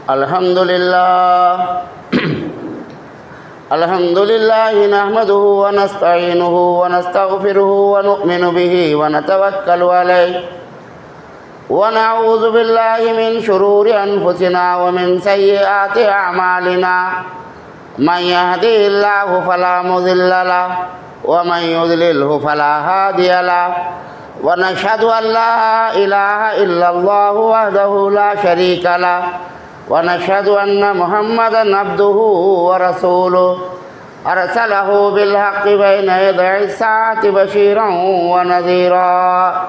الحمد لله نحمده ونستعينه ونستغفره ونؤمن به ونتوكل عليه ونعوذ بالله من شرور أنفسنا ومن سيئات أعمالنا من يهده الله فلا مضل له ومن يضلله فلا هادي له ونشهد أن لا إله إلا الله وحده لا شريك له ونشهد أن محمدا عبده ورسوله أرسله بالحق بين يدي الساعة بشيرا ونذيرا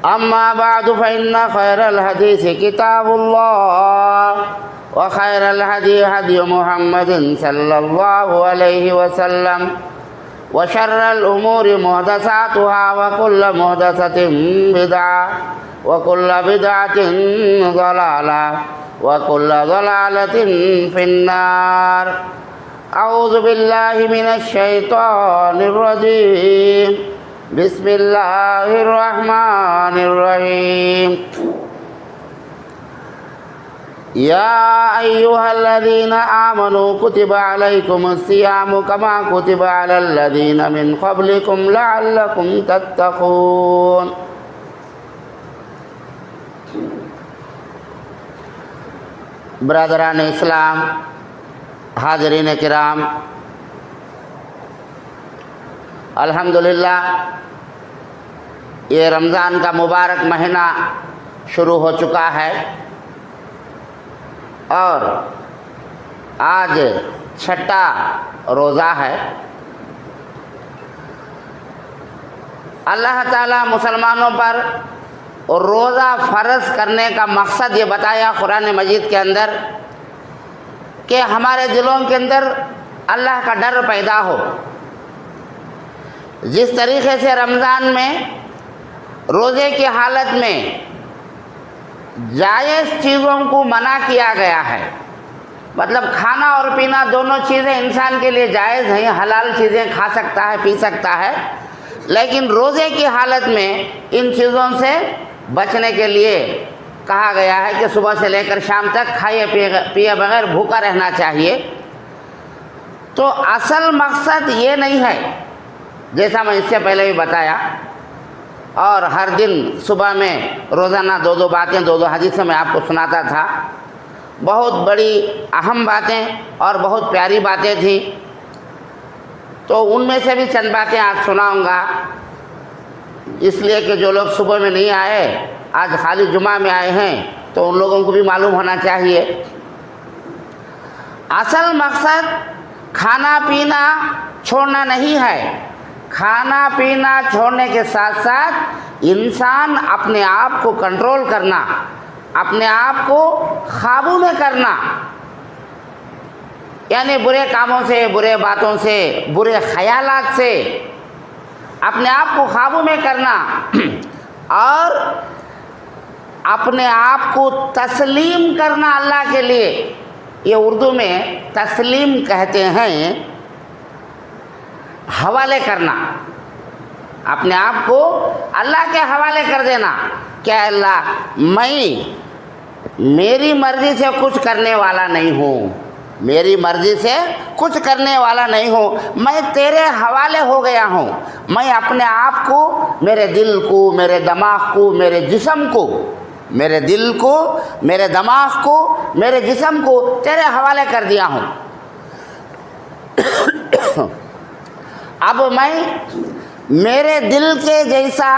أما بعد فإن خير الحديث كتاب الله وخير الهدي هدي محمد صلى الله عليه وسلم وشر الأمور محدثاتها وكل محدثة بدعة وكل بدعة ضلالة وكل ضلالة في النار. أعوذ بالله من الشيطان الرجيم. بسم الله الرحمن الرحيم. يا أيها الذين آمنوا كتب عليكم الصيام كما كتب على الذين من قبلكم لعلكم تتقون. برادران اسلام، حاضرین کرام، الحمدللہ یہ رمضان کا مبارک مہینہ شروع ہو چکا ہے اور آج چھٹا روزہ ہے. اللہ تعالیٰ مسلمانوں پر روزہ فرض کرنے کا مقصد یہ بتایا قرآن مجید کے اندر کہ ہمارے دلوں کے اندر اللہ کا ڈر پیدا ہو. جس طریقے سے رمضان میں روزے کی حالت میں جائز چیزوں کو منع کیا گیا ہے، مطلب کھانا اور پینا دونوں چیزیں انسان کے لیے جائز ہیں، حلال چیزیں کھا سکتا ہے، پی سکتا ہے، لیکن روزے کی حالت میں ان چیزوں سے بچنے کے لیے کہا گیا ہے کہ صبح سے لے کر شام تک کھائے پیے بغیر بھوکا رہنا چاہیے. تو اصل مقصد یہ نہیں ہے، جیسا میں اس سے پہلے بھی بتایا، اور ہر دن صبح میں روزانہ دو باتیں دو حدیثیں میں آپ کو سناتا تھا. بہت بڑی اہم باتیں اور بہت پیاری باتیں تھیں، تو ان میں سے بھی چند باتیں آج سناؤں گا، اس لیے کہ جو لوگ صبح میں نہیں آئے، آج خالی جمعہ میں آئے ہیں، تو ان لوگوں کو بھی معلوم ہونا چاہیے. اصل مقصد کھانا پینا چھوڑنا نہیں ہے. کھانا پینا چھوڑنے کے ساتھ ساتھ انسان اپنے آپ کو کنٹرول کرنا، اپنے آپ کو قابو میں کرنا، یعنی برے کاموں سے، برے باتوں سے، برے خیالات سے اپنے آپ کو قابو میں کرنا اور اپنے آپ کو تسلیم کرنا اللہ کے لیے. یہ اردو میں تسلیم کہتے ہیں، حوالے کرنا، اپنے آپ کو اللہ کے حوالے کر دینا کہ اللہ میں میری مرضی سے کچھ کرنے والا نہیں ہوں، میری مرضی سے کچھ کرنے والا نہیں ہوں، میں تیرے حوالے ہو گیا ہوں. میں اپنے آپ کو، میرے دل کو، میرے دماغ کو، میرے جسم کو، میرے دل کو، میرے دماغ کو، میرے جسم کو تیرے حوالے کر دیا ہوں. اب میں میرے دل کے جیسا،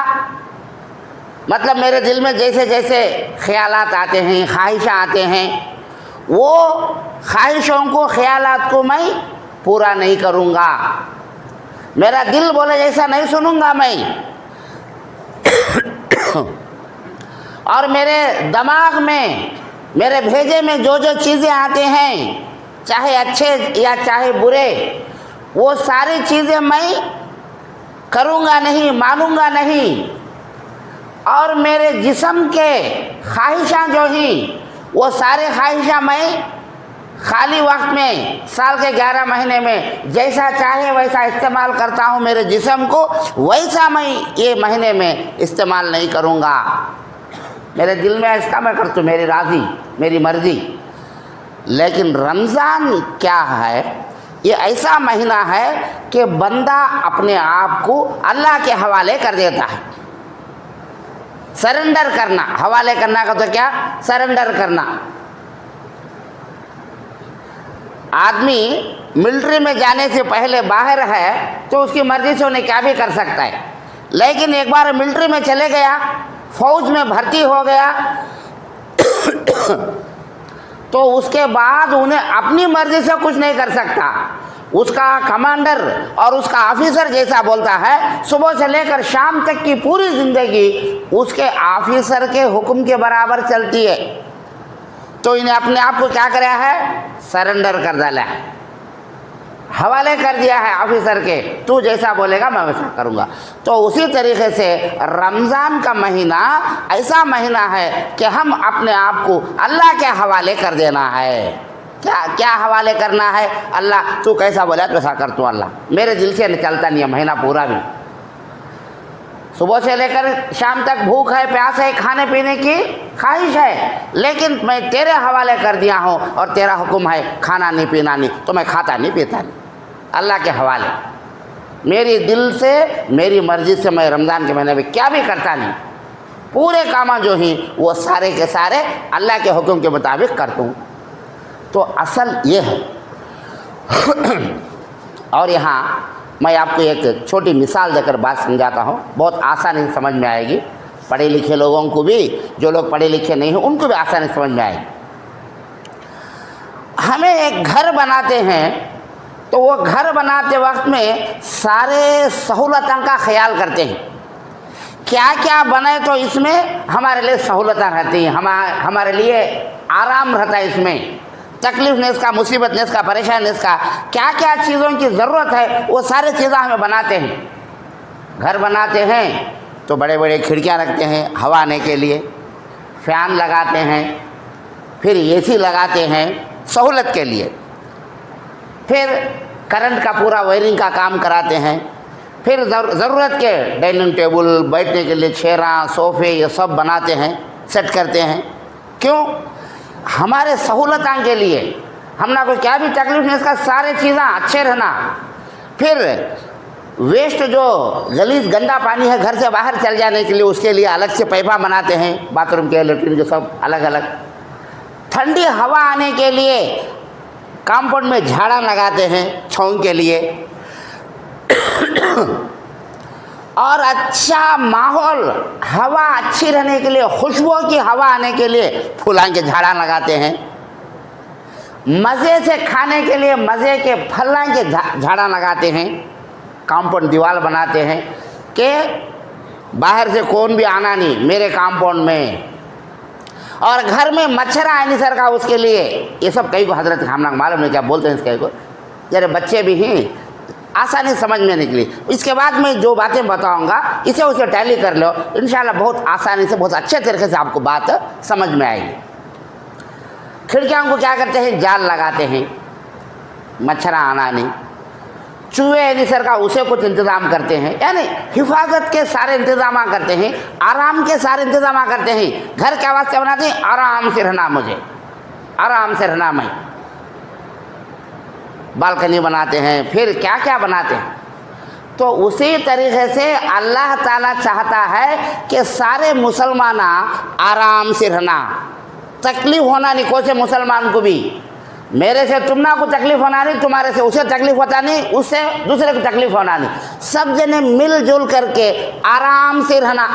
مطلب میرے دل میں جیسے جیسے خیالات آتے ہیں، خواہشیں آتے ہیں، وہ خواہشوں کو، خیالات کو میں پورا نہیں کروں گا. میرا دل بولے جیسا نہیں سنوں گا میں، اور میرے دماغ میں، میرے بھیجے میں جو چیزیں آتے ہیں، چاہے اچھے یا چاہے برے، وہ ساری چیزیں میں کروں گا نہیں، مانوں گا نہیں. اور میرے جسم کے خواہشاں جو ہیں، وہ سارے خواہشاں میں خالی وقت میں سال کے 11 مہینے میں جیسا چاہے ویسا استعمال کرتا ہوں. میرے جسم کو ویسا میں یہ مہینے میں استعمال نہیں کروں گا. میرے دل میں اس کا میں کرتا ہوں، میری راضی، میری مرضی. لیکن رمضان کیا ہے؟ یہ ایسا مہینہ ہے کہ بندہ اپنے آپ کو اللہ کے حوالے کر دیتا ہے. سرنڈر کرنا، حوالے کرنا کا تو کیا؟ سرنڈر کرنا. آدمی ملٹری میں جانے سے پہلے باہر ہے تو اس کی مرضی سے انہیں کیا بھی کر سکتا ہے، لیکن ایک بار ملٹری میں چلے گیا، فوج میں بھرتی ہو گیا تو اس کے بعد انہیں اپنی مرضی سے کچھ نہیں کر سکتا. اس کا کمانڈر اور اس کا آفیسر جیسا بولتا ہے، صبح سے لے کر شام تک کی پوری زندگی اس کے آفیسر کے حکم کے برابر چلتی ہے. تو انہیں اپنے آپ کو کیا کرا ہے؟ سرنڈر کر ڈالا ہے، حوالے کر دیا ہے آفیسر کے، تو جیسا بولے گا میں ویسا کروں گا. تو اسی طریقے سے رمضان کا مہینہ ایسا مہینہ ہے کہ ہم اپنے آپ کو اللہ کے حوالے کر دینا ہے. کیا حوالے کرنا ہے؟ اللہ تو کیسا بولا تو ویسا کرتا ہوں. اللہ میرے دل سے چلتا نہیں ہے مہینہ پورا بھی. صبح سے لے کر شام تک بھوک ہے، پیاس ہے، کھانے پینے کی خواہش ہے، لیکن میں تیرے حوالے کر دیا ہوں اور تیرا حکم ہے کھانا نہیں پینا نہیں، تو میں کھاتا نہیں پیتا نہیں. اللہ کے حوالے، میری دل سے میری مرضی سے میں رمضان کے مہینے میں کیا بھی کرتا نہیں. پورے کام جو ہیں وہ سارے کے سارے اللہ کے حکم کے مطابق کرتا ہوں. تو اصل یہ ہے. اور یہاں میں آپ کو ایک چھوٹی مثال دے کر بات سمجھاتا ہوں، بہت آسانی سے سمجھ میں آئے گی. پڑھے لکھے لوگوں کو بھی، جو لوگ پڑھے لکھے نہیں ہیں ان کو بھی آسانی سے سمجھ میں آئے گی. ہمیں ایک گھر بناتے ہیں تو وہ گھر بناتے وقت میں سارے سہولتوں کا خیال کرتے ہیں. کیا کیا بنے تو اس میں ہمارے لیے سہولتیں رہتی ہیں، ہمارے لیے آرام رہتا ہے، اس میں تکلیف نہیں، اس کا مصیبت نہیں، اس کا پریشان نہیں، اس کا کیا کیا چیزوں کی ضرورت ہے وہ سارے چیزیں ہمیں بناتے ہیں. گھر بناتے ہیں تو بڑے بڑے کھڑکیاں رکھتے ہیں ہوا آنے کے لیے، فین لگاتے ہیں، پھر اے سی لگاتے ہیں سہولت کے لیے، پھر کرنٹ کا پورا وائرنگ کا کام کراتے ہیں، پھر ضرورت کے ڈائننگ ٹیبل، بیٹھنے کے لیے چیئراں، صوفے، یہ سب بناتے ہیں، سیٹ کرتے ہیں. کیوں؟ ہمارے سہولتوں کے لیے. ہم نہ کوئی کیا بھی تکلیف نہیں، اس کا سارے چیزیں اچھے رہنا. پھر ویسٹ جو غلیظ گندا پانی ہے گھر سے باہر چل جانے کے لیے اس کے لیے الگ سے پائپاں بناتے ہیں، باتھ روم کے، لیٹرین کے، سب الگ الگ. ٹھنڈی ہوا آنے کے لیے کمپاؤنڈ میں جھاڑا لگاتے ہیں چھاؤں کے لیے. اور اچھا ماحول، ہوا اچھی رہنے کے لیے، خوشبو کی ہوا آنے کے لیے پھلاں کے جھاڑا لگاتے ہیں. مزے سے کھانے کے لیے مزے کے پھلاں کے جھاڑا لگاتے ہیں. کمپاؤنڈ دیوار بناتے ہیں کہ باہر سے کون بھی آنا نہیں میرے کمپاؤنڈ میں. اور گھر میں مچھر آئے نہیں سر کا، اس کے لیے یہ سب کئی کو حضرت ہم لوگ معلوم نہیں کیا بولتے ہیں اس کئی کو، ذرا بچے بھی ہیں آسانی سمجھ میں نکلی. اس کے بعد میں جو باتیں بتاؤں گا اسے ٹیلی کر لو، انشاءاللہ بہت آسانی سے، بہت اچھے طریقے سے آپ کو بات سمجھ میں آئے گی. کھڑکیاں کو کیا کرتے ہیں؟ جال لگاتے ہیں، مچھر آنا نہیں. چوہے نہیں سر کا، اسے کچھ انتظام کرتے ہیں، یعنی حفاظت کے سارے انتظامات کرتے ہیں، آرام کے سارے انتظامات کرتے ہیں. گھر کے واسطے بناتے ہیں آرام سے رہنا، مجھے آرام سے رہنا. میں بالکنی بناتے ہیں، پھر کیا کیا بناتے ہیں. تو اسی طریقے سے اللہ تعالیٰ چاہتا ہے کہ سارے مسلمان آرام سے رہنا، تکلیف ہونا نہیں کوئی سے مسلمان کو بھی. میرے سے تم نہ کو تکلیف ہونا نہیں، تمہارے سے اسے تکلیف ہوتا نہیں، اس سے دوسرے کو تکلیف ہونا نہیں. سب جنے مل جل کر کے آرام سے رہنا،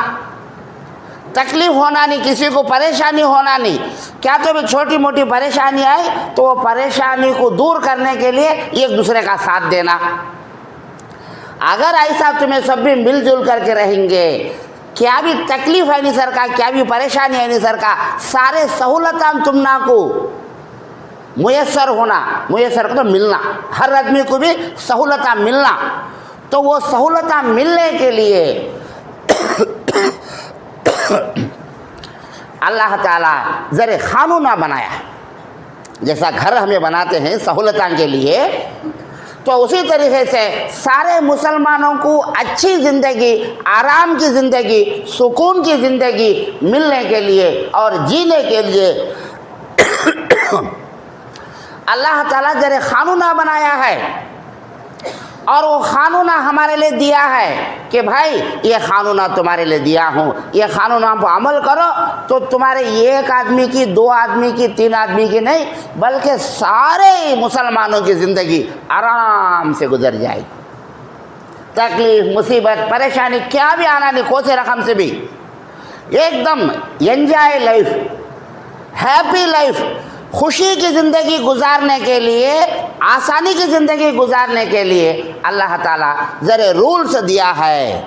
تکلیف ہونا نہیں، کسی کو پریشانی ہونا نہیں. کیا تو بھی چھوٹی موٹی پریشانی آئے تو وہ پریشانی کو دور کرنے کے لیے ایک دوسرے کا ساتھ دینا. اگر ایسا تمہیں سب بھی مل جل کر کے رہیں گے، کیا بھی تکلیف ہے نہیں سر کا، کیا بھی پریشانی ہے نہیں سر کا، سارے سہولتاں تم نہ کو میسر ہونا، میسر کو تو ملنا، ہر آدمی کو بھی سہولتاں ملنا. تو وہ سہولتاں ملنے کے لیے اللہ تعالیٰ ذرا قانون بنایا. جیسا گھر ہمیں بناتے ہیں سہولتوں کے لیے، تو اسی طریقے سے سارے مسلمانوں کو اچھی زندگی، آرام کی زندگی، سکون کی زندگی ملنے کے لیے اور جینے کے لیے اللہ تعالیٰ ذرا قانون بنایا ہے، اور وہ قانون ہمارے لیے دیا ہے کہ بھائی یہ قانون تمہارے لیے دیا ہوں، یہ قانون آپ عمل کرو تو تمہارے ایک آدمی کی، دو آدمی کی، تین آدمی کی نہیں، بلکہ سارے مسلمانوں کی زندگی آرام سے گزر جائے گی۔ تکلیف، مصیبت، پریشانی کیا بھی آنا نہیں، کوئی سے رقم سے بھی ایک دم انجوائے لائف، ہیپی لائف، خوشی کی زندگی گزارنے کے لیے، آسانی کی زندگی گزارنے کے لیے اللہ تعالیٰ ذرا رولز دیا ہے۔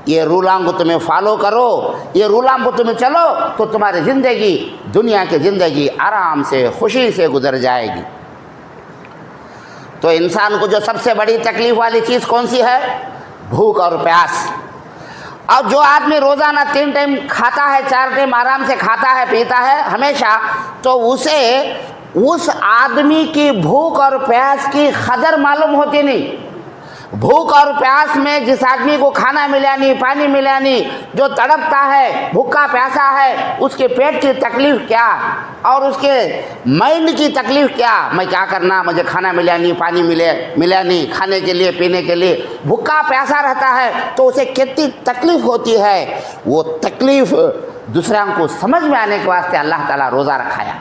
یہ رولوں کو تمہیں فالو کرو، یہ رولوں کو تمہیں چلو تو تمہاری زندگی، دنیا کی زندگی آرام سے، خوشی سے گزر جائے گی۔ تو انسان کو جو سب سے بڑی تکلیف والی چیز کون سی ہے؟ بھوک اور پیاس۔ اور جو آدمی روزانہ 3 ٹائم کھاتا ہے، 4 ٹائم آرام سے کھاتا ہے، پیتا ہے ہمیشہ، تو اسے اس آدمی کی بھوک اور پیاس کی قدر معلوم ہوتی نہیں۔ بھوک اور پیاس میں جس آدمی کو کھانا ملا نہیں، پانی ملا نہیں، جو تڑپتا ہے، بھوکا پیاسا ہے، اس کے پیٹ کی تکلیف کیا اور اس کے مائنڈ کی تکلیف کیا، میں کیا کرنا، مجھے کھانا ملا نہیں، پانی ملا نہیں، کھانے کے لیے، پینے کے لیے، بھوکا پیاسا رہتا ہے تو اسے کتنی تکلیف ہوتی ہے۔ وہ تکلیف دوسروں کو سمجھ میں آنے کے واسطے اللہ تعالیٰ روزہ رکھایا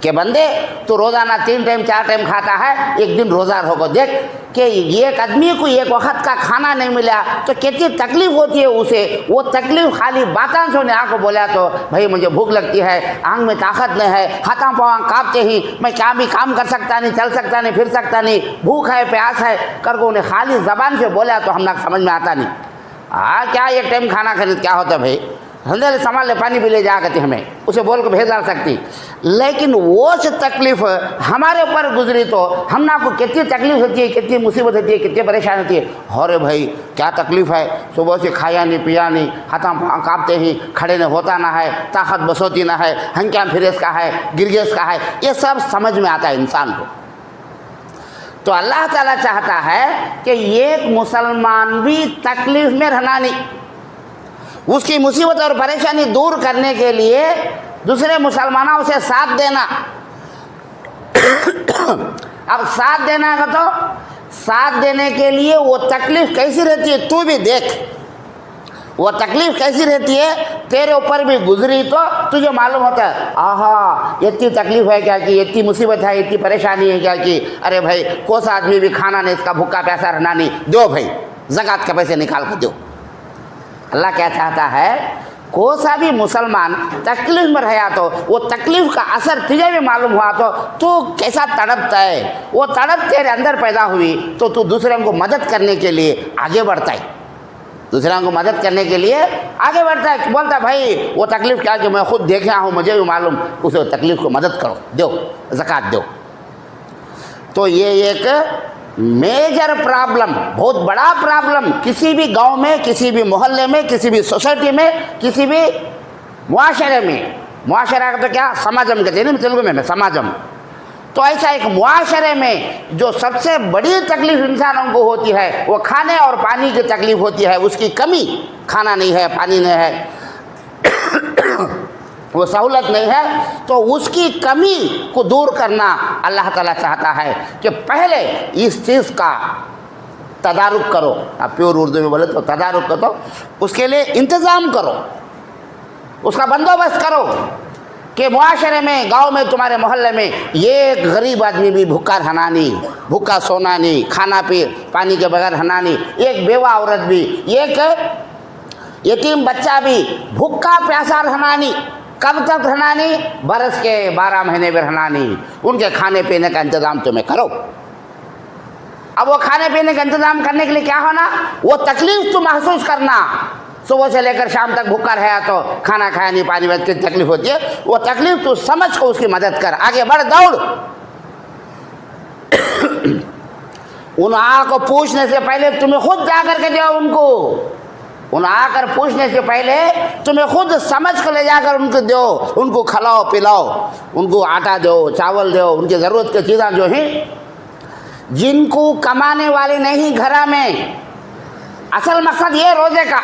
کہ بندے تو روزانہ 3 ٹائم 4 ٹائم کھاتا ہے، ایک دن روزہ رہو، دیکھ کہ ایک آدمی کو ایک وقت کا کھانا نہیں ملا تو کتنی تکلیف ہوتی ہے اسے۔ وہ تکلیف خالی باتوں سے انہیں آ کو بولا تو بھائی مجھے بھوک لگتی ہے، آنکھ میں طاقت نہیں ہے، ہاتھوں پاؤں کانپتے ہی، میں کیا بھی کام کر سکتا نہیں، چل سکتا نہیں، پھر سکتا نہیں، بھوک ہے، پیاس ہے کر کو انہیں خالی زبان سے بولا تو ہم نہ سمجھ میں آتا نہیں۔ کیا ایک ٹائم کھانا خرید کیا ہوتا بھائی، ہندے سامان لے، پانی بھی لے جا کرتے ہمیں، اسے بول کے بھیج ڈال سکتی، لیکن وہ تکلیف ہمارے اوپر گزری تو ہم نہ کو کتنی تکلیف ہوتی ہے، کتنی مصیبت ہوتی ہے، کتنی پریشانی ہوتی ہے۔ ارے بھائی کیا تکلیف ہے، صبح سے کھایا نہیں، پیا نہیں، ہاتھوں کانپتے ہی، کھڑے نہیں ہوتا نہ ہے، طاقت بس ہوتی نہ ہے، ہنکیاں پھریس کا ہے، گرگیس کا ہے، یہ سب سمجھ میں آتا ہے انسان کو۔ تو اللہ تعالیٰ چاہتا ہے کہ ایک مسلمان بھی تکلیف میں رہنا نہیں، اس کی مصیبت اور پریشانی دور کرنے کے لیے دوسرے مسلمانوں سے ساتھ دینا۔ اب ساتھ دینا کا تو ساتھ دینے کے لیے وہ تکلیف کیسی رہتی ہے تو بھی دیکھ، وہ تکلیف کیسی رہتی ہے تیرے اوپر بھی گزری تو تجھے معلوم ہوتا ہے، آہا اتنی تکلیف ہے کیا کی، اتنی مصیبت ہے، اتنی پریشانی ہے کیا کی، ارے بھائی کوسا آدمی بھی کھانا نہیں، اس کا بھوکا پیاسا رہنا نہیں، دو بھائی زکوٰۃ کے پیسے نکال کے دو۔ اللہ کیا چاہتا ہے، کوئی سا بھی مسلمان تکلیف میں رہا تو وہ تکلیف کا اثر تجھے بھی معلوم ہوا تو کیسا تڑپتا ہے، وہ تڑپ تیرے اندر پیدا ہوئی تو دوسروں کو مدد کرنے کے لیے آگے بڑھتا ہے، دوسروں کو مدد کرنے کے لیے آگے بڑھتا ہے، بولتا بھائی وہ تکلیف کیا کہ میں خود دیکھا ہوں، مجھے بھی معلوم، اسے تکلیف کو مدد کرو، دو زکوٰۃ دو۔ تو یہ ایک میجر پرابلم، بہت بڑا پرابلم کسی بھی گاؤں میں، کسی بھی محلے میں، کسی بھی سوسائٹی میں، کسی بھی معاشرے میں، معاشرہ کا تو کیا سماجم کہتے ہیں نا تیلگو میں سماجم، تو ایسا ایک معاشرے میں جو سب سے بڑی تکلیف انسانوں کو ہوتی ہے وہ کھانے اور پانی کی تکلیف ہوتی ہے، اس کی کمی، کھانا نہیں ہے، پانی نہیں ہے، وہ سہولت نہیں ہے، تو اس کی کمی کو دور کرنا اللہ تعالیٰ چاہتا ہے کہ پہلے اس چیز کا تدارک کرو، آپ پیور اردو میں بولے تو تدارک کرو، اس کے لیے انتظام کرو، اس کا بندوبست کرو کہ معاشرے میں، گاؤں میں، تمہارے محلے میں ایک غریب آدمی بھی بھوکا رہنا نہیں، بھوکا سونا نہیں، کھانا پانی کے بغیر رہنا نہیں، ایک بیوہ عورت بھی، ایک یتیم بچہ بھی بھوکا پیاسا رہنا نہیں۔ کب تک رہنا نہیں؟ برس کے 12 مہینے میں رہنا نہیں، ان کے کھانے پینے کا انتظام تمہیں کرو۔ اب وہ کھانے پینے کا انتظام کرنے کے لیے کیا ہونا، وہ تکلیف تو محسوس کرنا، صبح سے لے کر شام تک بھوکا رہا تو کھانا کھایا نہیں، پانی میں کتنی تکلیف ہوتی ہے، وہ تکلیف تو سمجھ کو اس کی مدد کر، آگے بڑھ، دوڑ۔ ان کو پوچھنے سے پہلے تمہیں خود جا کر کے دو ان کو، ان آ کر پوچھنے سے پہلے تمہیں خود سمجھ کر لے جا کر ان کو دو، ان کو کھلاؤ پلاؤ، ان کو آٹا دو، چاول دو، ان کی ضرورت کی چیزیں جو ہیں جن کو کمانے والے نہیں گھر میں. اصل مقصد یہ روزے کا.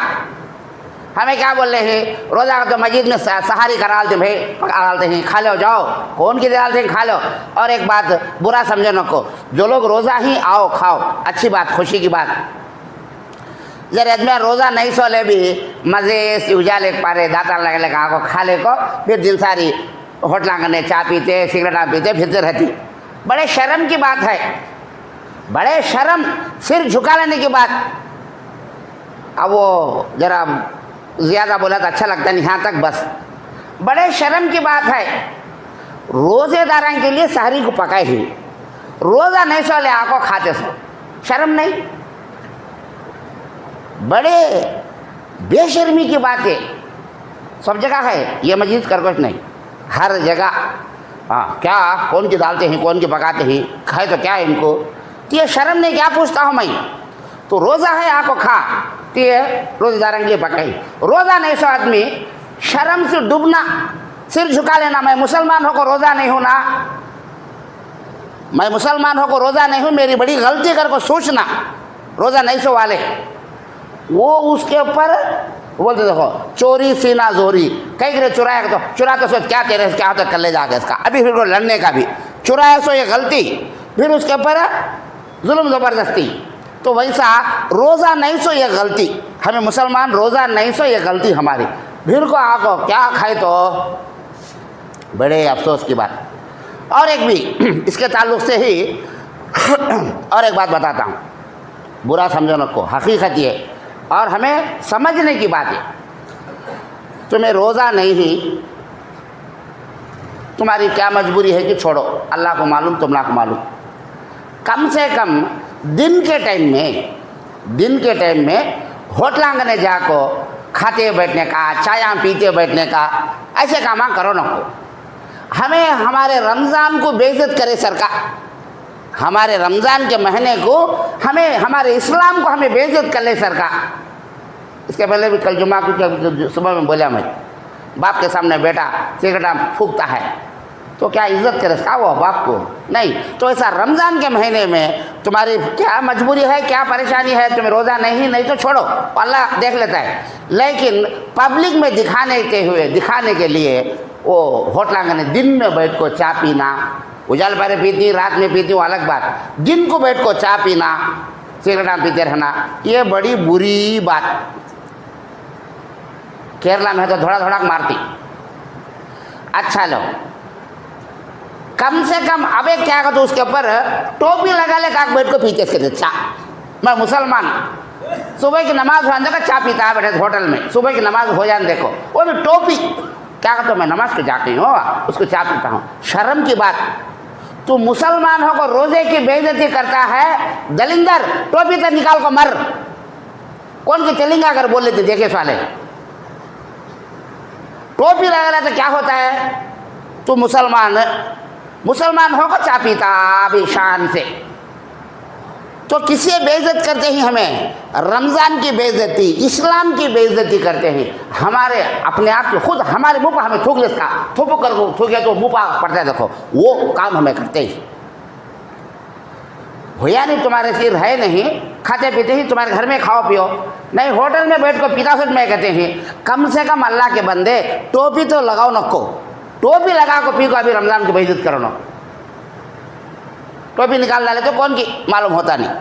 ہمیں کیا بول رہے ہیں, روزہ کا تو مسجد میں سحری کرا لیتے بھائی, پکا لیتے ہیں, کھا لو جاؤ, کون کی ڈالتے ہیں کھا لو. اور ایک بات برا سمجھو نہ کو, جو لوگ روزہ ہی آؤ کھاؤ, اچھی بات, خوشی کی بات. ذرا میں روزہ نہیں سو لے بھی مزے سے اجالے پارے داتا لگے لگا کو کھا لے کو, پھر دن ساری ہوٹلاں کرنے, چائے پیتے, سگریٹاں پیتے پھرتے رہتی. بڑے شرم کی بات ہے, بڑے شرم, سر جھکا لینے کی بات. اب وہ ذرا زیادہ بولا تو اچھا لگتا نہیں, یہاں تک بس. بڑے شرم کی بات ہے, روزے داروں کے لیے سحری کو پکائے ہی, روزہ نہیں سو لے آ کو کھاتے سو, شرم نہیں؟ بڑے بے شرمی کی بات ہے. سب جگہ ہے یہ مسجد کر کچھ نہیں, ہر جگہ. ہاں کیا کون کی ڈالتے ہیں, کون کی پکاتے ہیں, کھائے تو کیا ان کو, تو یہ شرم نہیں. کیا پوچھتا ہوں میں, تو روزہ ہے آ کو کھا, تو یہ روزے داروں کے لیے پکائی. روزہ نہیں سو آدمی شرم سے ڈوبنا, سر جھکا لینا, میں مسلمان ہو کو روزہ نہیں ہوں نا, میں مسلمان ہو کو روزہ نہیں ہوں, میری بڑی غلطی کر کو سوچنا. روزہ نہیں سو والے وہ اس کے اوپر بولتے دیکھو چوری سینا زوری, کئی گرے چرایا تو چرا تو سوچ کیا تیرے کیا ہوتا کر لے جا کے اس کا, ابھی پھر کو لڑنے کا بھی چرایا سو یہ غلطی, پھر اس کے اوپر ظلم زبردستی. تو ویسا روزہ نہیں سو یہ غلطی, ہمیں مسلمان روزہ نہیں سو یہ غلطی ہماری. پھر کو آ کو کیا کھائے تو بڑے افسوس کی بات. اور ایک بھی اس کے تعلق سے ہی اور ایک بات بتاتا ہوں, برا سمجھو نہ کو, حقیقت یہ اور ہمیں سمجھنے کی بات ہے. تمہیں روزہ نہیں ہی, تمہاری کیا مجبوری ہے کہ چھوڑو, اللہ کو معلوم, تم کو معلوم. کم سے کم دن کے ٹائم میں ہوٹلاں میں جا کو کھاتے بیٹھنے کا, چایاں پیتے بیٹھنے کا, ایسے کام کرو نہ کو. ہمیں ہمارے رمضان کو بے عزت کرے سرکار, ہمارے رمضان کے مہینے کو, ہمیں ہمارے اسلام کو ہمیں بے عزت کر لے سرکار. اس کے پہلے بھی کل جمعہ کو صبح میں بولا, میں باپ کے سامنے بیٹا سگریٹا پھونکتا ہے تو کیا عزت کرے کا وہ باپ کو نہیں. تو ایسا رمضان کے مہینے میں تمہاری کیا مجبوری ہے, کیا پریشانی ہے, تمہیں روزہ نہیں تو چھوڑو, اللہ دیکھ لیتا ہے. لیکن پبلک میں دکھانے کے لیے وہ ہوٹلاں میں دن میں بیٹھ کو چائے پینا, اجال پہرے پیتی رات میں پیتی ہوں الگ بات, دن کو بیٹھ کو چائے پینا, سگریٹاں پیتے رہنا, یہ بڑی بری بات. کیرلا میں تو تھوڑا مارتی. اچھا لو, کم سے کم اب ایک کیا کہ تو اس کے اوپر ٹوپی لگا لے کاک بیٹھ کو پیتے اس کے چا. میں مسلمان, صبح کی نماز ہو جانے کا چائے پیتا ہے بیٹھے ہوٹل میں, صبح کی نماز ہو جانے دیکھو, وہ بھی ٹوپی کیا کہتا ہوں, میں نماز کو جاتی ہوں, اس کو چائے پیتا ہوں. شرم کی بات. تو مسلمان ہو کو روزے کی بے عزتی کرتا ہے, دلندر ٹوپی تو نکال کو مر. کون کی چلیں گا اگر بول لیتے دیکھے سوالے, ٹوپی لگا رہا تو کیا ہوتا ہے, تو مسلمان ہو کو چائے پیتا بھی شان سے. تو کسی بے عزت کرتے ہیں, ہمیں رمضان کی بے عزتی, اسلام کی بے عزتی کرتے ہیں. ہمارے اپنے آپ کے خود ہمارے منہ پر ہمیں تھوک لیتا, تھوپ کر کو تھوکے تو منہ پر پڑتا ہے, دیکھو وہ کام ہمیں کرتے ہیں. ہویا نہیں تمہارے سر ہے نہیں, کھاتے پیتے ہی تمہارے گھر میں کھاؤ پیو نہیں, ہوٹل میں بیٹھ کو پیتا سوچ میں کہتے ہیں. کم سے کم اللہ کے بندے ٹوپی تو لگاؤ نہ کو, ٹوپی لگا کو پی کو, ابھی رمضان کی بے عزت کرو نا. ٹوپی نکال ڈالے تو کون کی معلوم ہوتا نہیں.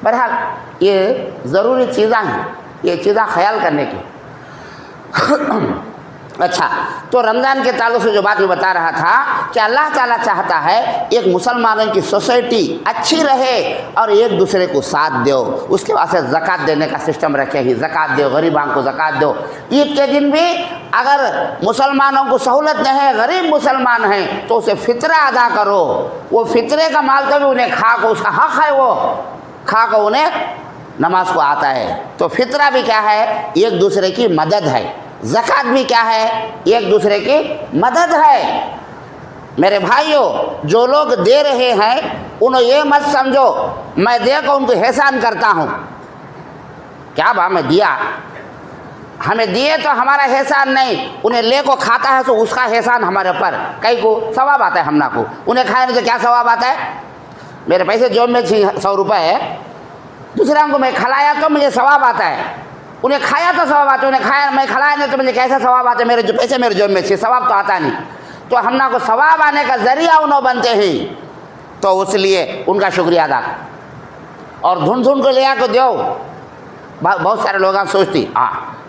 بہرحال یہ ضروری چیزاں ہیں, یہ چیزاں خیال کرنے کی. اچھا, تو رمضان کے تعلق سے جو بات میں بتا رہا تھا کہ اللہ تعالیٰ چاہتا ہے ایک مسلمانوں کی سوسائٹی اچھی رہے اور ایک دوسرے کو ساتھ دو. اس کے واسطے زکوٰۃ دینے کا سسٹم رکھے ہی, زکوٰۃ دو, غریباں کو زکوٰۃ دو. عید کے دن بھی اگر مسلمانوں کو سہولت نہیں ہے, غریب مسلمان ہیں, تو اسے فطرہ ادا کرو. وہ فطرے کا مال تو بھی انہیں کھا کو, اس کا حق ہے, وہ کھا کو انہیں نماز کو آتا ہے. تو فطرہ بھی کیا ہے, ایک دوسرے کی مدد ہے. زکوٰۃ بھی کیا ہے, ایک دوسرے کی مدد ہے. میرے بھائیوں, جو لوگ دے رہے ہیں انہوں یہ مت سمجھو میں دے کو ان کو احسان کرتا ہوں. کیا با میں دیا, ہمیں دیے تو ہمارا احسان نہیں, انہیں لے کو کھاتا ہے تو اس کا احسان ہمارے اوپر. کئی کو ثواب آتا ہے, ہم نہ کو انہیں کھائے تو کیا ثواب آتا ہے. मेरे पैसे जेब में थी 100 रुपये है, दूसरा को मैं खिलाया तो मुझे सवाब आता है, उन्हें खाया तो सवाब आता है, उन्हें खाया मैं खिलाया नहीं तो मुझे कैसा सवाब आता है, मेरे जो पैसे मेरे जेब में थे, सवाब तो आता नहीं। तो हम ना को सवाब आने का ज़रिया उन्होंने बनते हैं, तो उसलिए उनका शुक्रिया अदा और ढूंढ ढूंढ को ले आकर दो। बहुत सारे लोग सोचती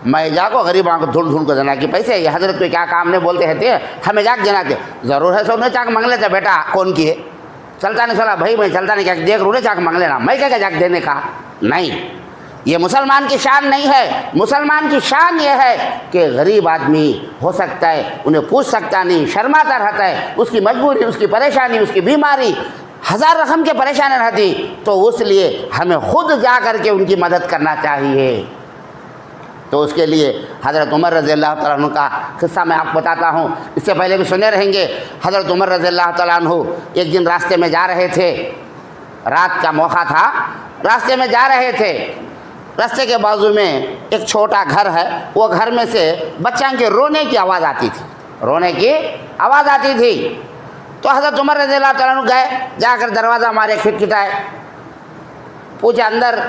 मैं जाको गरीबों को ढूंढ ढूंढ को देना कि पैसे ये हजरत को क्या काम नहीं बोलते रहते हमें जाके देना के ज़रूर है, सो उन्हें चाक मांग लेते बेटा कौन किए चलता नहीं चला भाई मैं चलता नहीं क्या देख उन्हें चाक मांग लेना, मैं क्या जाके देने का नहीं। ये मुसलमान की शान नहीं है। मुसलमान की शान ये है कि गरीब आदमी हो सकता है उन्हें पूछ सकता नहीं, शर्माता रहता है, उसकी मजबूरी, उसकी परेशानी, उसकी बीमारी, हज़ार रकम के परेशानी रहती, तो उसलिए हमें खुद जा कर के उनकी मदद करना चाहिए। तो उसके लिए हज़रत उमर रज़ी अल्लाह तआला अन्हु का किस्सा मैं आपको बताता हूँ, इससे पहले भी सुने रहेंगे। हज़रत उमर रज़ी अल्लाह तआला अन्हु एक दिन रास्ते में जा रहे थे, रात का मौका था, रास्ते में जा रहे थे, रास्ते के बाजू में एक छोटा घर है, वो घर में से बच्चों के रोने की आवाज़ आती थी, रोने की आवाज़ आती थी। तो हज़रत उमर रज़ी अल्लाह तआला अन्हु गए, जाकर दरवाज़ा मारे, खटखटाए, पूछे अंदर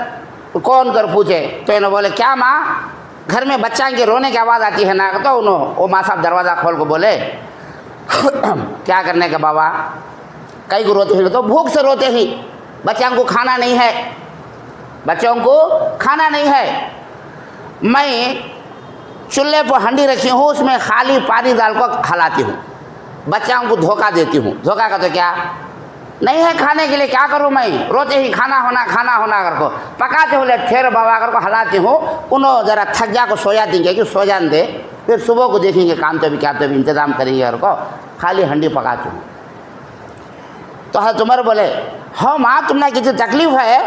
कौन कर पूछे, तो इन्होंने बोले क्या माँ घर में बच्चा के रोने की आवाज़ आती है ना, तो उन्होंने वो माँ साहब दरवाज़ा खोल को बोले क्या करने का बाबा, कई को रोते हैं, तो भूख से रोते ही, बच्चों को खाना नहीं है, बच्चों को खाना नहीं है, मैं चूल्हे पर हंडी रखी हूँ, उसमें खाली पानी डाल को खिलाती हूँ, बच्चों को धोखा देती हूँ, धोखा का तो क्या नहीं है खाने के लिए, क्या करूँ मैं, रोते ही खाना होना कर को पकाते हुए ठेर बाबा कर को हलाती हूँ, उन्होंने ज़रा थक जा को सोया देंगे कि सो जान दे, फिर सुबह को देखेंगे काम तो भी क्या तो भी इंतज़ाम करेंगे घर को, खाली हंडी पकाती हूँ। तो हज़रत उमर बोले हाँ माँ तुमने कितनी तकलीफ़ है,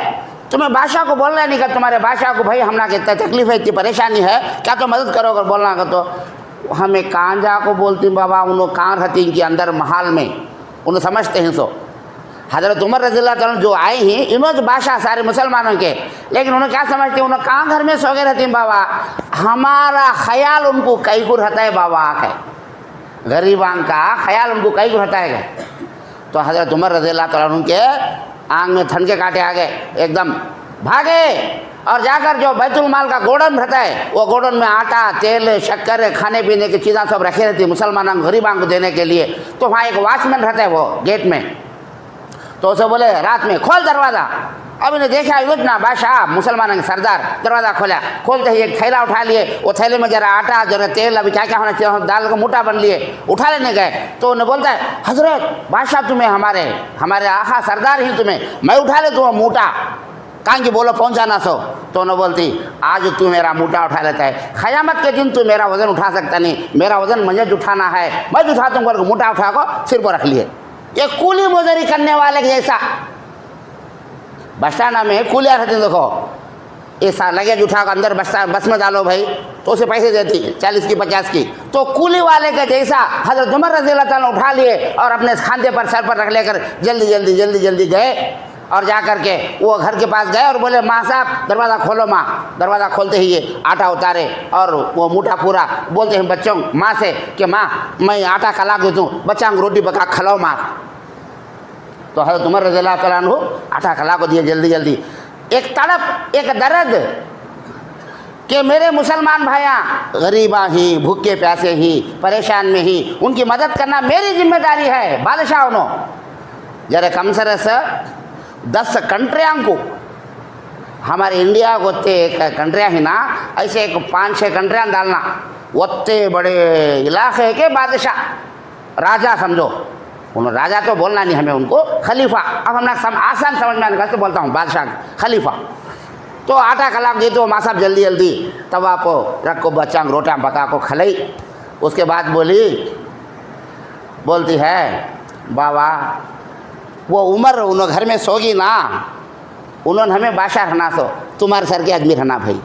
तुम्हें बादशाह को बोलना नहीं, कर तुम्हारे बादशाह को भाई हमना कितना तकलीफ़ है, इतनी परेशानी है, क्या तो मदद करो अगर बोलना का। तो हमें कांजा को बोलती बाबा, उन्होंने कहाँ रहती इनके अंदर महल में, उन्हें समझते हैं। सो हज़रत उमर रज़ी अल्लाह तआला जो आए हैं, इन्होंने बादशाह सारे मुसलमानों के, लेकिन उन्हें क्या समझते हैं, उन्हें कहाँ घर में सो गए रहती बाबा, हमारा ख्याल उनको कई को रहता है बाबा, के गरीबान का ख्याल उनको कई को रहता है। तो हज़रत उमर रज़ी अल्लाह तआला उनके आंख में ठंडे कांटे आ गए, एकदम भागे और जाकर जो बैतुल माल का गोडन रहता है, वो गोडन में आटा, तेल, शक्कर, खाने पीने की चीज़ें सब रखी रहती है मुसलमानों गरीबान को देने के लिए। तो वहाँ एक वॉचमैन रहता है वो गेट में, तो उसे बोले रात में खोल दरवाज़ा। अब इन्हें देखा योजना बादशाह मुसलमानों के सरदार, दरवाज़ा खोला, खोलते ही एक थैला उठा लिए, वो थैले में जरा आटा जरा तेल अभी क्या क्या होना चाहिए दाल का मोटा बन लिए, उठा लेने गए। तो उन्हें बोलता है हजरत बादशाह तुम्हें हमारे आखा सरदार ही तुम्हें मैं उठा ले तुम्हें मोटा, कहाँ की बोलो पहुँचाना सो। तो उन्हें बोलती आज तू मेरा मोटा उठा लेता है, क़यामत के दिन तू मेरा वज़न उठा सकता नहीं, मेरा वज़न मुझे उठाना है, मैं उठा दूँगा, मोटा उठा को सिर पर रख लिए। ये कूली मजदूरी करने वाले के जैसा बस्ताना में कूलियाँ रहती, देखो ऐसा लगेज उठा कर अंदर बस में डालो भाई, तो उसे पैसे देती 40 की 50 की, तो कूली वाले के जैसा हज़रत उमर रज़ी अल्लाह तआला उठा लिए और अपने खांधे पर सर पर रख लेकर जल्दी गए और जा कर के वो घर के पास गए और बोले माँ साहब दरवाज़ा खोलो। माँ दरवाज़ा खोलते ही ये आटा उतारे और वो मोटा पूरा बोलते हैं बच्चों माँ से कि माँ मैं आटा खिला के दूँ, बच्चा को रोटी पका खिलाओ माँ। तो हज़रत उमर रज़ी अल्लाह तआला अन्हु आटा खिला को दिए जल्दी। एक तड़प, एक दर्द कि मेरे मुसलमान भाइयाँ गरीबा ही, भूखे प्यासे ही, परेशान में ही, उनकी मदद करना मेरी जिम्मेदारी है। बादशाह उन्होंने जरा कम से 10 कंट्रियाँ को, हमारे इंडिया को एक कंट्रियाँ ही ना, ऐसे एक 5-6 कंट्रियाँ डालना, उतने बड़े इलाके के बादशाह, राजा समझो, उन्होंने राजा तो बोलना नहीं हमें, उनको खलीफा, अब हम आसान समझ में आने बोलता हूँ बादशाह खलीफा। तो आटा खिला दी तो माँ साहब जल्दी तवा को रखो, बच्चा रोटा पका को खलाई। उसके बाद बोलती है बाबा वो उमर उन्होंने घर में सोगी ना, उन्होंने हमें बादशाह रहना, सो तुम्हारे सर के आदमी रहना भाई,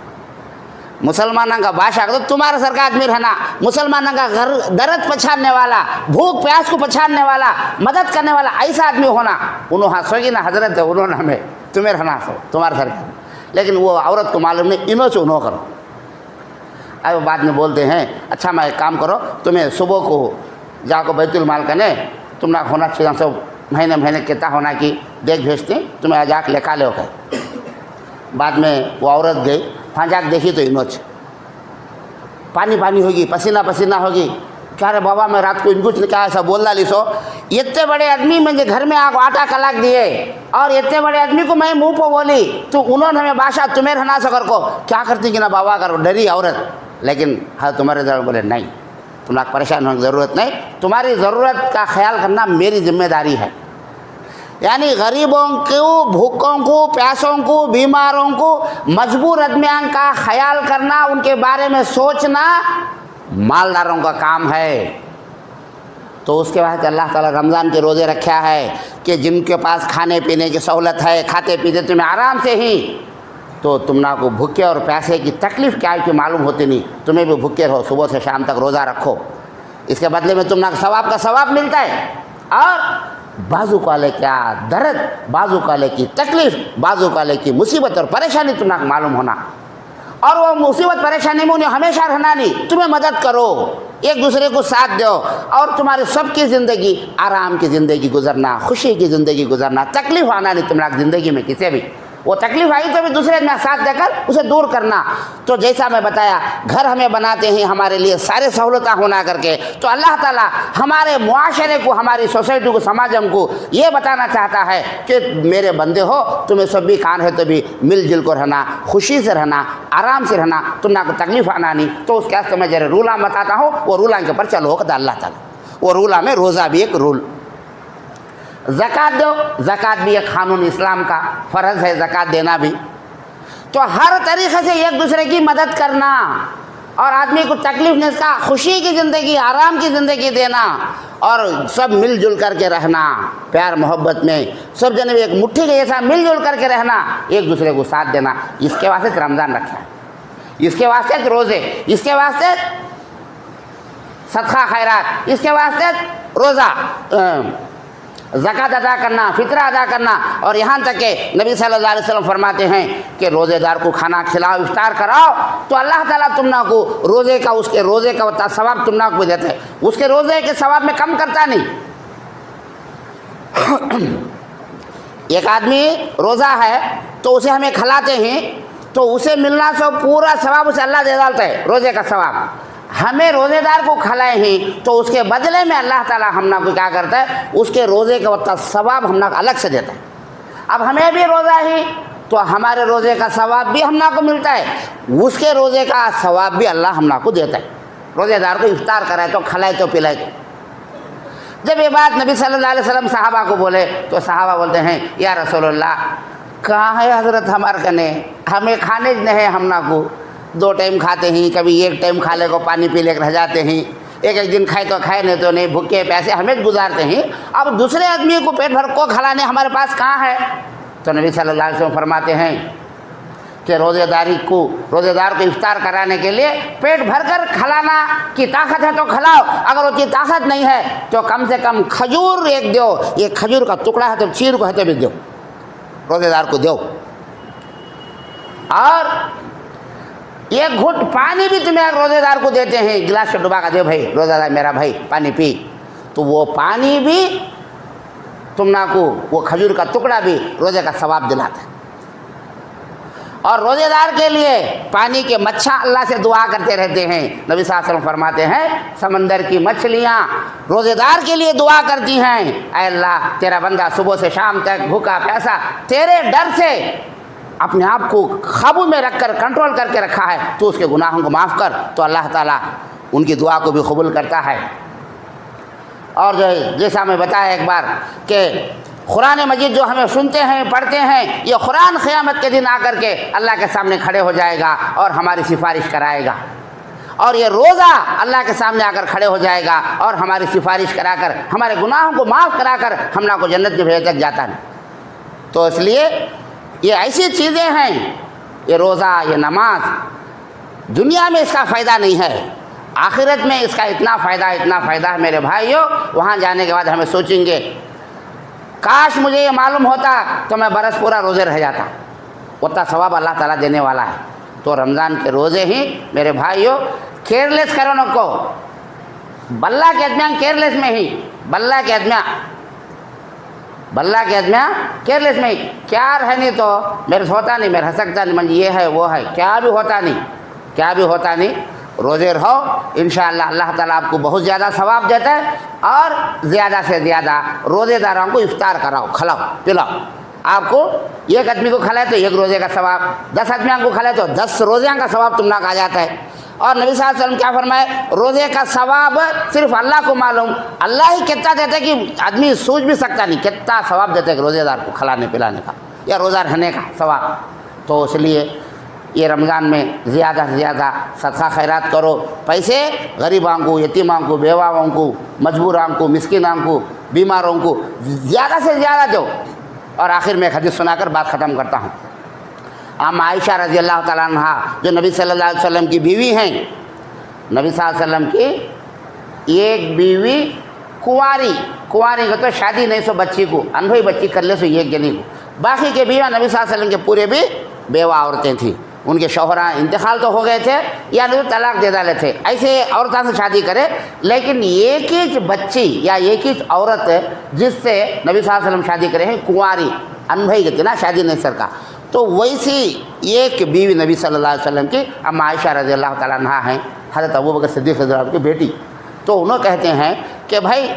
मुसलमानों का बादशाह तो तुम्हारे सर का आदमी रहना, मुसलमानों का घर दर्द पहचानने वाला, भूख प्यास को पहचानने वाला, मदद करने वाला ऐसा आदमी होना। उन्होंने हंसोगी ना हजरत, उन्होंने हमें तुम्हें रहना, सो तुम्हारे सर का। लेकिन वो औरत को मालूम नहीं, इन्हों से उन्हों करो। अब बाद में बोलते हैं अच्छा मैं एक काम करो, तुम्हें सुबह को जाको बैतुल माल करने, तुम ना होना चाहिए सब महीने महीने कितना होना कि देख भेजते तुम्हें जाके लेका ले गए। बाद में वो औरत गई, वहाँ जाके देखी तो इनोच पानी पानी होगी, पसीना पसीना होगी। क्या रे बाबा, मैं रात को इनको क्या ऐसा बोल डाली सो, इतने बड़े आदमी मुझे घर में आटा कलाक दिए और इतने बड़े आदमी को मैं मुंह पर बोली तो उन्होंने हमें बादशाह तुम्हें रहना सकर को क्या करती कि ना बाबा करो, डरी औरत। लेकिन हाँ तुम्हारे दर बोले नहीं, तुम्हारा परेशान होने की ज़रूरत नहीं, तुम्हारी ज़रूरत का ख्याल करना मेरी जिम्मेदारी है। यानी गरीबों को, भूखों को, प्यासों को, बीमारों को, मजबूर आदमियों का ख्याल करना, उनके बारे में सोचना मालदारों का काम है। तो उसके बाद अल्लाह ताला रमज़ान के रोज़े रखा है कि जिनके पास खाने पीने की सहूलत है, खाते पीते तुम्हें आराम से ही, तो तुम ना को भूखे और प्यासे की तकलीफ़ क्या है कि मालूम होती नहीं, तुम्हें भी भूखे रहो, सुबह से शाम तक रोज़ा रखो, इसके बदले में तुम ना सवाब का सवाब मिलता है। और बाजू वाले क्या दर्द, बाजू वाले की तकलीफ़, बाजू वाले की मुसीबत और परेशानी तुम ना मालूम होना, और वो मुसीबत परेशानी में उन्हें हमेशा रहना नहीं, तुम्हें मदद करो, एक दूसरे को साथ दो और तुम्हारे सबकी ज़िंदगी आराम की ज़िंदगी गुजरना, खुशी की ज़िंदगी गुजरना, तकलीफ़ आना नहीं तुम्हारी ज़िंदगी में किसी भी। वो तकलीफ़ आई तो भी दूसरे में साथ देकर उसे दूर करना। तो जैसा मैं बताया, घर हमें बनाते हैं हमारे लिए सारे सहूलतें होना करके, तो अल्लाह ताला हमारे मुआशरे को, हमारी सोसाइटी को, समाजम को ये बताना चाहता है कि मेरे बंदे हो, तुम्हें सब भी खान है तो भी मिलजुल कर रहना, खुशी से रहना, आराम से रहना, तुम ना को तकलीफ़ आना नहीं। तो उसके वास्ते मैं जरा रूला बताता हूँ, वो रूला के ऊपर चलो कहता अल्लाह ताला। वो रूला में रोज़ा भी एक रूल, ज़कात दो, ज़कात भी एक कानून इस्लाम का फ़र्ज़ है ज़कात देना भी। तो हर तरीक़े से एक दूसरे की मदद करना और आदमी को तकलीफ़ नहीं, इसका खुशी की ज़िंदगी, आराम की ज़िंदगी देना और सब मिलजुल करके रहना, प्यार मोहब्बत में सब जने एक मुट्ठी के जैसा मिलजुल करके रहना, एक दूसरे को साथ देना। इसके वास्ते रमज़ान रखा है, इसके वास्ते रोज़े, इसके वास्ते सदका खैरात, इसके वास्ते रोज़ा, ज़कात अदा करना, फ़ितरा अदा करना। और यहाँ तक कि नबी सल्लल्लाहु अलैहि वसल्लम फरमाते हैं कि रोज़ेदार को खाना खिलाओ, इफ्तार कराओ, तो अल्लाह ताला तुम ना को रोज़े का, उसके रोज़े का सवाब तुम ना को देता है, उसके रोज़े के सवाब में कम करता नहीं। एक आदमी रोज़ा है तो उसे हमें खिलाते हैं तो उसे मिलना से पूरा सवाब उसे अल्लाह दे डालता है, रोज़े का सवाब। हमें रोज़ेदार को खिलाए हैं तो उसके बदले में अल्लाह ताला हमना को क्या करता है, उसके रोज़े का वक्त सवाब हमना अलग से देता है। अब हमें भी रोज़ा ही तो हमारे रोज़े का सवाब भी हमना को मिलता है, उसके रोज़े का सवाब भी अल्लाह हमना को देता है। रोज़ेदार को इफ्तार कराए तो खिलाए तो पिलाए तो। जब ये बात नबी सल्लल्लाहु अलैहि वसल्लम सहाबा को बोले तो सहाबा बोलते हैं, या रसूलल्लाह, कहाँ है हज़रत हमारे कने, हमें खाने नहीं है, हमना को 2 टाइम खाते हैं, कभी 1 टाइम खा ले को पानी पी ले रह जाते हैं, एक दिन खाए तो खाए नहीं तो नहीं, भूखे प्यासे हमें गुजारते हैं। अब दूसरे आदमी को पेट भर को खिलाने हमारे पास कहाँ है? तो नबी सल्लल्लाहु अलैहि वसल्लम फरमाते हैं कि रोज़ेदार को इफ्तार कराने के लिए पेट भर कर खिलाना की ताकत है तो खिलाओ, अगर उसकी ताकत नहीं है तो कम से कम खजूर एक दो, ये खजूर का टुकड़ा है तो चीर को है तो भी दो, रोज़ेदार को दो। और एक घुट पानी भी तुम्हें रोज़ेदार को देते हैं, गिलास में डुबा कर दे भाई, रोज़ेदार मेरा भाई पानी पी, तो वो पानी भी तुम ना को, वो खजूर का टुकड़ा भी रोज़े का सवाब दिलाता है। और रोज़ेदार के लिए पानी के मच्छा अल्लाह से दुआ करते रहते हैं। नबी सल्लल्लाहु अलैहि वसल्लम फरमाते हैं, समंदर की मछलियाँ रोज़ेदार के लिए दुआ करती हैं, ऐ अल्लाह तेरा बंदा सुबह से शाम तक भूखा प्यासा तेरे डर से अपने आप को काबू में रखकर कंट्रोल करके रखा है, तो उसके गुनाहों को माफ़ कर, तो अल्लाह ताला उनकी दुआ को भी कबूल करता है। और जैसा मैं बताया एक बार कि कुरान मजीद जो हमें सुनते हैं, पढ़ते हैं, ये कुरान क़यामत के दिन आकर के अल्लाह के सामने खड़े हो जाएगा और हमारी सिफारिश कराएगा। और ये रोज़ा अल्लाह के सामने आकर खड़े हो जाएगा और हमारी सिफारिश कराकर, हमारे गुनाहों को माफ़ कराकर हमना को जन्नत में भेज तक जाता है। तो इसलिए ये ऐसी चीज़ें हैं, ये रोज़ा, ये नमाज, दुनिया में इसका फ़ायदा नहीं है, आखिरत में इसका इतना फ़ायदा है मेरे भाइयों। वहाँ जाने के बाद हमें सोचेंगे, काश मुझे ये मालूम होता तो मैं बरस पूरा रोज़े रह जाता, उतना सवाब अल्लाह ताला देने वाला है। तो रमज़ान के रोज़े ही मेरे भाइयों केयरलेस करो न को, बल्ला के आदमियाँ केयरलेस में ही, बल्ला के आदमियाँ बल्ला के आदमी केयरलेस में क्या है नहीं तो मेरे से होता नहीं, मेरे हंसकता नहीं, मन ये है वो है, क्या भी होता नहीं, क्या भी होता नहीं। रोज़े रहो, इंशाअल्लाह अल्लाह ताला आपको बहुत ज़्यादा सवाब देता है। और ज़्यादा से ज़्यादा रोज़ेदारों को इफ्तार कराओ, खिलाओ पिलाओ। आपको एक आदमी को खिलाए तो एक रोज़े का सवाब, 10 आदमियों को खिलाए तो 10 रोज़े का सवाब तुम ना आ जाता है। और नबी सल्लल्लाहु अलैहि वसल्लम क्या फरमाए, रोज़े का सवाब सिर्फ अल्लाह को मालूम, अल्लाह ही कितना देते कि आदमी सोच भी सकता नहीं कितना सवाब देते कि रोज़ेदार को खिलाने पिलाने का या रोज़ा रहने का सवाब। तो इसलिए ये रमज़ान में ज़्यादा से ज़्यादा सदका खैरात करो, पैसे गरीबों को, यतीमों को, बेवाओं को, मजबूरों को, मिस्किनों को, बीमारों को ज़्यादा से ज़्यादा दो। और आखिर में एक हदीस सुनाकर बात ख़त्म करता हूँ। अम्मा आयशा रज़ी अल्लाह ताला अन्हा जो नबी सल्लल्लाहु अलैहि वसल्लम की बीवी हैं, नबी सल्लल्लाहु अलैहि वसल्लम की एक बीवी कुंवारी को तो शादी नहीं सो बच्ची को अनभई बच्ची कर ले सो एक जनी को, बाकी के बीवा नबी सल्लल्लाहु अलैहि वसल्लम के पूरे भी बेवा औरतें थीं। उनके शौहरा इंतकाल तो हो गए थे या तो तलाक दे डाले थे, ऐसे औरतों से शादी करे, लेकिन एक ही बच्ची या एक ही औरत जिससे नबी सल्लल्लाहु अलैहि वसल्लम शादी करे हैं कुंवारी अनभई गति ना शादी नहीं सर का, तो वैसी एक बीवी नबी सल्लल्लाहु अलैहि वसल्लम की अम्मा आयशा रज़ी अल्लाह ताला अन्हा हैं, हज़रत अबू बकर सिद्दीक़ रज़ी अल्लाह की बेटी। तो उन्होंने कहते हैं कि भाई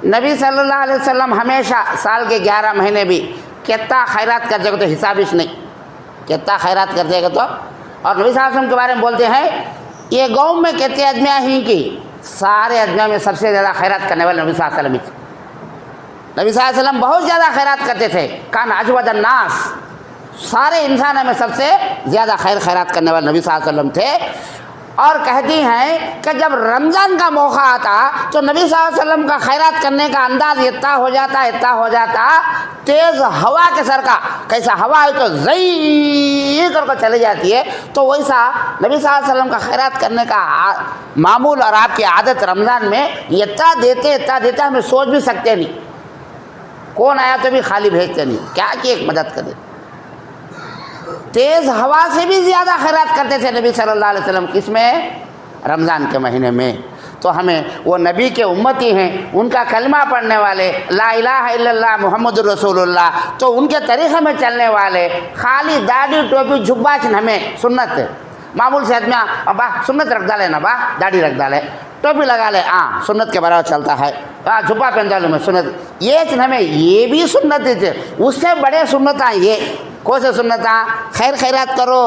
नबी सल्लल्लाहु अलैहि वसल्लम हमेशा साल के 11 महीने भी कितना खैरात कर देगा तो हिसाब ही नहीं, कितना खैरात कर देगा तो। और नबी सल्लल्लाहु अलैहि वसल्लम के बारे में बोलते हैं ये गाँव में कितने आदमियाँ ही कि सारे आदमियों में सबसे ज़्यादा खैरात करने वाले नबी सल्लल्लाहु अलैहि वसल्लम। नबी सल्लल्लाहु अलैहि वसल्लम बहुत ज़्यादा खैरात करते थे, कान अजवद अन्नास, सारे इंसानों में सबसे ज़्यादा खैरात करने वाले नबी सल्लल्लाहु अलैहि वसल्लम थे। और कहती हैं कि जब रमज़ान का मौका आता तो नबी सल्लल्लाहु अलैहि वसल्लम का खैरात करने का अंदाज़ इतना हो जाता तेज़ हवा के सर का, कैसा हवा है तो ज़ई करके चली जाती है, तो वैसा नबी सल्लल्लाहु अलैहि वसल्लम का खैरात करने का मामूल और आपकी आदत रमज़ान में इतना देते हमें सोच भी सकते नहीं, कौन आया तो भी खाली भेजते नहीं, क्या कि एक मदद करे। तेज़ हवा से भी ज़्यादा खैरात करते थे नबी सल्लल्लाहु अलैहि वसल्लम, किसमें? रमज़ान के महीने में। तो हमें वो नबी के उम्मती हैं, उनका कलमा पढ़ने वाले, ला इलाहा इल्लल्लाह मुहम्मदुर रसूलुल्लाह, तो उनके तरीक़े में चलने वाले, खाली दाढ़ी टोपी जुब्बा हमें सुन्नत मामूल से आदमी बा सुन्नत रख डाले ना, बा दाढ़ी रख डाले, टोपी लगा ले, सुन्नत के बराबर चलता है, जुब्बा पहन डालो में सुन्नत, ये हमें ये भी सुन्नत थे, उससे बड़े सुन्नत ये कौन से सुन्नत? खैर खैरात करो,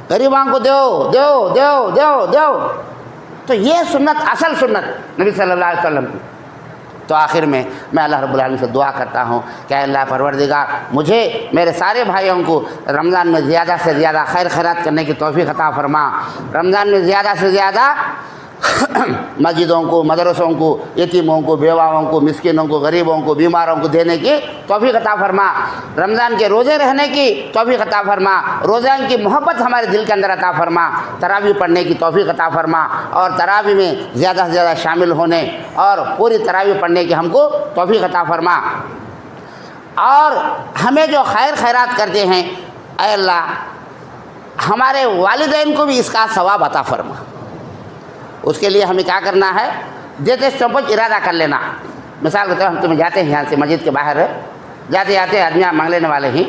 गरीबों को दो। तो ये सुन्नत असल सुन्नत नबी सल्लल्लाहु अलैहि वसल्लम की। तो आखिर में मैं अल्लाह रब्बुल आलमीन से दुआ करता हूँ कि अल्लाह परवरदिगार मुझे मेरे सारे भाइयों को रमज़ान में ज़्यादा से ज़्यादा खैर खैरात करने की तौफ़ीक़ अता फरमा, रमज़ान में ज़्यादा से ज़्यादा मस्जिदों को, मदरसों को, यतीमों को, बेवाओं को, मिस्किनों को, गरीबों को, बीमारों को देने की तौफ़ीक़ अता फरमा, रमज़ान के रोज़े रहने की तौफ़ीक़ अता फरमा, रोज़ान की मोहब्बत हमारे दिल के अंदर अता फरमा, तरावी पढ़ने की तौफ़ीक़ अता फरमा और तरावी में ज़्यादा से ज़्यादा शामिल होने और पूरी तरावी पढ़ने की हमको तौफ़ीक़ अता फरमा। और हमें जो खैर खैरात करते हैं ऐ अल्लाह हमारे वालिदैन को भी इसका सवाब अता फरमा। उसके लिए हमें क्या करना है? देते समय इरादा कर लेना। मिसाल के तौर हम तुम्हें जाते हैं यहाँ से मस्जिद के बाहर, जाते आदमी मांग लेने वाले ही,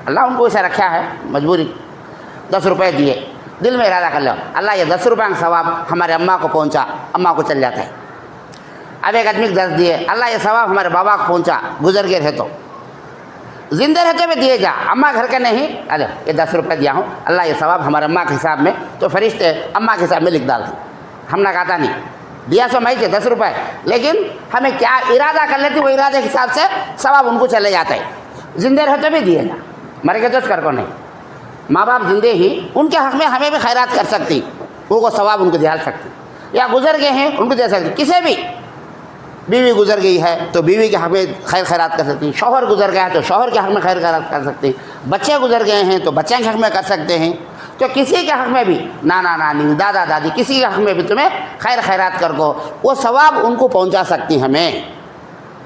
अल्लाह उनको ऐसा रखा है मजबूरी, 10 रुपये दिए, दिल में इरादा कर लो अल्लाह ये 10 रुपये का सवाब हमारे अम्मा को पहुँचा, अम्मा को चल जाता है। अब एक आदमी को 10 दिए, अल्लाह ये सवाब हमारे बाबा को पहुँचा, गुजर गए रहे तो, जिंदे रहते हुए दिए जा, अम्मा घर के नहीं, अरे ये 10 रुपये दिया हूँ, अल्लाह ये सवाब हमारे अम्मा के हिसाब में, तो फरिश्ते अम्मा के हिसाब में लिख डालते। हमने कहा था नहीं दिया सो मैं 10 रुपये, लेकिन हमें क्या इरादा कर लेती, वो इरादे के हिसाब से सवाब उनको चले जाते हैं। जिंदे रहते भी दिए जा, मरे के दोस्त कर को नहीं, माँ बाप जिंदे ही उनके हक़ में हमें भी खैरात कर सकती, उनको सवाब उनको दिला सकती, या गुजर गए हैं उनको दे सकती। किसी भी बीवी गुजर गई है तो बीवी के हक़ में खैर खैरात कर सकती, शौहर गुजर गया है तो शौहर के हक़ में खैर खैरात कर सकती, बच्चे गुजर गए हैं तो बच्चे के हक़ में कर सकते हैं। तो किसी के हक़ में भी, नाना नानी, दादा दादी, किसी के हक़ में भी तुम्हें खैर खैरात कर को वो सवाब उनको पहुंचा सकती हमें।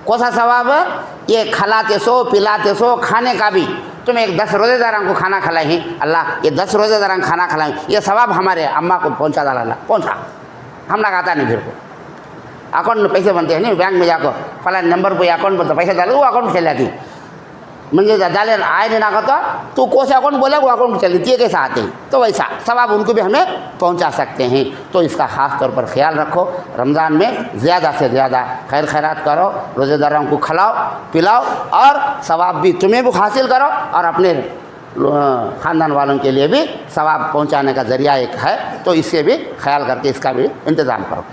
कौन सा सवाब? ये खिलाते सो, पिलाते सो, खाने का भी तुम एक 10 रोज़ेदारों को खाना खिलाई, अल्लाह ये 10 रोज़ेदारों को खाना खिलाई, ये सवाब हमारे अम्मा को पहुँचा डाला, पहुँचा, हम लगाता नहीं फिर को। अकाउंट में पैसे बनते हैं नहीं, बैंक में जाकर फला नंबर पे अकाउंट पर तो पैसे डालो, वो अकाउंट में चले जाती म्हणजे डाले आए नहीं ना कहता तो कौन सा अकाउंट बोले वो अकाउंट चली ये कैसा आते हैं, तो वैसा सवाब उनको भी हमें पहुंचा सकते हैं। तो इसका ख़ास तौर पर ख़्याल रखो, रमज़ान में ज़्यादा से ज़्यादा खैर खैरात करो, रोज़ेदारों को खिलाओ पिलाओ और सवाब भी तुम्हें भी हासिल करो और अपने ख़ानदान वालों के लिए भी सवाब पहुंचाने का ज़रिया एक है, तो इससे भी ख्याल करके इसका भी इंतज़ाम करो।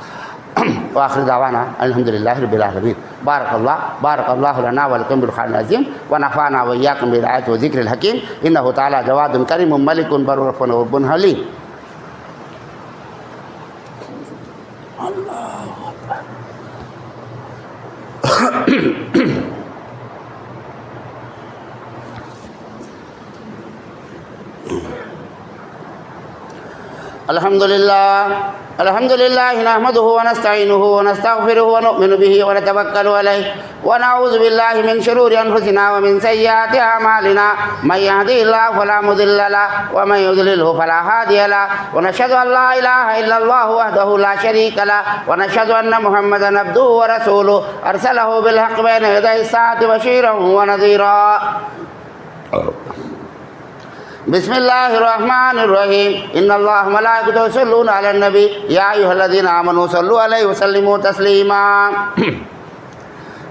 व आखिर दावाना अल्हम्दुलिल्लाहि रब्बिल आलमीन। बारकल्लाहु लना व लकुम बिल क़ुरआनिल अज़ीम व नफ़अना व इय्याकुम बिल आयाति व ज़िक्रिल हकीम इन्नहु तआला जवादुन करीमुन मलिकुन बर्रुन रब्बुन हलीम। अल्हम्दुलिल्लाह नहमदुहु व नस्तईनुहु व नस्तगफिरुहु व नु'मिनु बिही व नतवक्कलु अलैहि व नऊज़ु बिल्लाहि मिन शुरूरि अनफुसिना व मिन सय्यिआति अमालिना मन यहदिहिल्लाहु फला मुदिल्ल लहु व मन युद्लिलहु फला हादिय लहु व नशहदु अन ला इलाहा इल्लल्लाहु वहदहु ला शरीका लहु व नशहदु अन्न मुहम्मदन अब्दुहु व रसूलुहु अरसलहु बिल हक़्क़ि बैन यदयि अस्साअति बशीरन व नज़ीरा। बिस्मिल्लाहिर्रहमानिर्रहीम इन्नल्लाह व मलाइकतहु युसल्लूना अलन नबी या अय्युहल्लज़ीना आमनू सल्लु अलैहि व सल्लिमू तस्लीमा।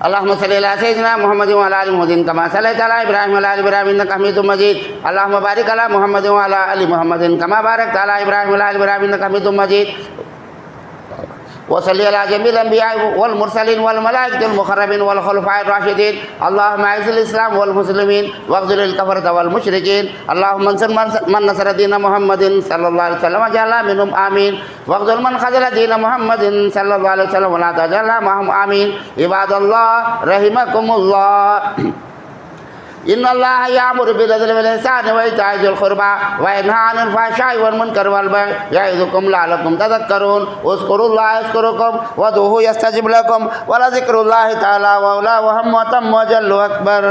अल्लाहुम्मा सल्लि अला सय्यिदिना मुहम्मदिन व अला आलि मुहम्मदिन कमा सल्लैता अला इब्राहीम व अला आलि इब्राहीम इन्नका हमीदुम मजीद। अल्लाहुम्मा बारिक अला मुहम्मदिन व अला आलि मुहम्मदिन कमा बारकता अला इब्राहीम व अला आलि इब्राहीम इन्नका हमीदुम मजीद। वसल्ली अला जमील अंबिया वल मुरसलीन वल मलाइकतिल मुक़र्रबीन वल खुलफ़ाए राशिदीन। अल्लाहुम्मा अइज़्ज़िल इस्लाम वल मुस्लिमीन वख़्ज़ुलिल कफ़रत वल मुशरिकीन। अल्लाहुम्मा अंसुर मन नसर दीन मुहम्मदिन सल्लल्लाहु अलैहि वसल्लम वजअलना मिनहुम आमीन वख़्ज़ुल मन ख़ज़ल दीन मुहम्मदिन सल्लल्लाहु अलैहि वसल्लम वला तजअलना महम आमीन। इबादल्लाह रहिमकुमुल्लाह। इन्नल्लाह यामुरु बिल अदल वल इहसानि व इताइ ज़िल क़ुरबा व यनहा अनिल फ़हशाइ वल मुनकरि वल बग़य यइज़ुकुम लअल्लकुम तज़क्करून। उज़्कुरुल्लाह यज़्कुरुकुम वदऊहु यस्तजिब लकुम व लज़िक्रुल्लाहि तआला अअला व अतम व जल्लु अकबर।